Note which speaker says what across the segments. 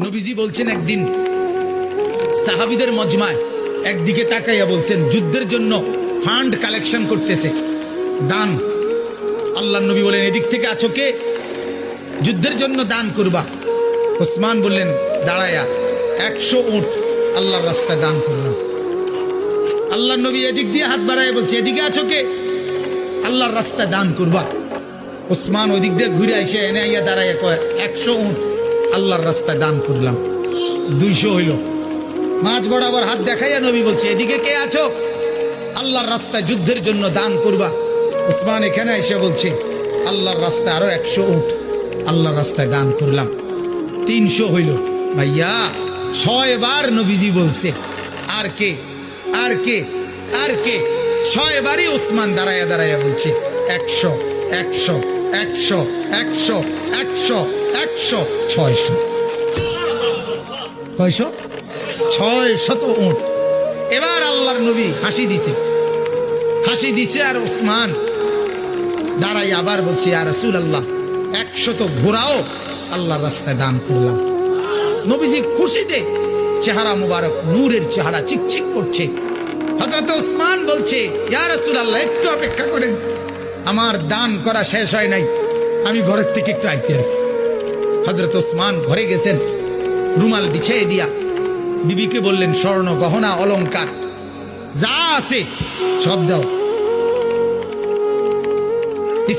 Speaker 1: নবীজি বলছেন একদিন সাহাবীদের মজমায় একদিকে তাকাইয়া বলছেন যুদ্ধের জন্য ফান্ড কালেকশন করতেছে, দান। আল্লাহ নবী বলেন এদিক থেকে আছো কে? যুদ্ধের জন্য দান করবা। ওসমান বললেন দাঁড়ায়া 100 উট আল্লাহর রাস্তায় দান করলাম। আল্লাহ নবী এদিক দিয়ে হাত বাড়ায় বলছে এদিকে আছো কে? আল্লাহর রাস্তায় দান করবা। ওসমান ওই দিক দিয়ে ঘুরে এসে এনে আইয়া দাঁড়াইয়া কয় 100 উট আল্লাহর রাস্তায় দান করলাম। 200 হইল। মাঝ বরাবর হাত দেখাইয়া নবী বলছে এদিকে কে আছো? আল্লাহর রাস্তায় যুদ্ধের জন্য দান করবা। ওসমান এখানে এসে বলছে আল্লাহর রাস্তায় আরো 100 উট আল্লাহর রাস্তায় দান করলাম। 300 হইল। ভাইয়া 6 বার নবীজি বলছে আর কে আর কে আর কে? 6 বারই ওসমান দাঁড়াইয়া দাঁড়াইয়া বলছে 100 100 100 100 100 100 600। কয়শো? 600 উট। এবার আল্লাহর নবী হাসি দিছে আর ওসমান দাঁড়াই আবার বলছে ইয়া রাসূলুল্লাহ 100 ঘোড়াও আল্লাহর রাস্তায় দান করলাম। নবীজি খুশিতে চেহারা মুবারক নূরের চেহারা চিকচিক করছে। হযরত ওসমান বলছে ইয়া রাসূলুল্লাহ একটু অপেক্ষা করেন, আমার দান করা শেষ হয় নাই, আমি ঘরের থেকে একটু আইতে আসি। হযরত ওসমান ঘরে গেছেন, রুমাল বিছিয়ে দিয়া বিবিকে বললেন স্বর্ণ গহনা অলংকার যা আছে সব দাও।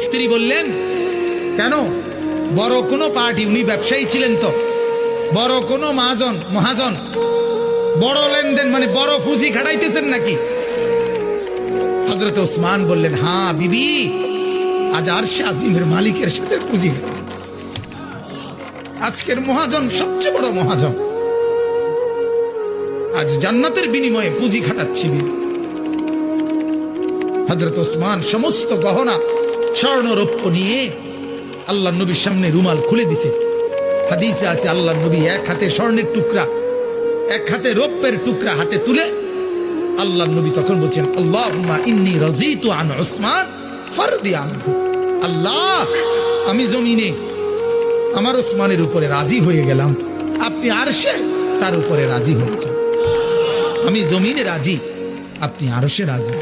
Speaker 1: স্ত্রী বললেন কেন? বড় কোনো পার্টি, উনি ব্যবসায়ী ছিলেন তো, বড় কোনো মহাজন বড় লেনদেন মানে বড় পুঁজি খাটাইতেছেন নাকি? হযরত ওসমান বললেন হ্যাঁ বিবি, আজ আরশে আজিমের মালিকের সাথে পুঁজি খাটাইতেছে। আজকের মহাজন সবচেয়ে বড় মহাজন, আজ জান্নাতের বিনিময়ে পুঁজি খাটাচ্ছি বিবি। হযরত ওসমান সমস্ত গহনা স্বর্ণ রৌপ্য নিয়ে আল্লাহ নবীর সামনে রুমাল খুলে দিছে। হাদিসে আছে আল্লাহ নবী এক হাতে স্বর্ণের টুকরা এক হাতে রৌপ্যের টুকরা হাতে তুলে আল্লাহ নবী তখন বলছেন আল্লাহুম্মা ইন্নী রাযীতু আন উসমান ফারদি আনহু। আল্লাহ আমি জমিনে আমার ওসমানের উপরে রাজি হয়ে গেলাম, আপনি আরশে তার উপরে রাজি হয়েছেন। আমি জমিনে রাজি, আপনি আরশে রাজি।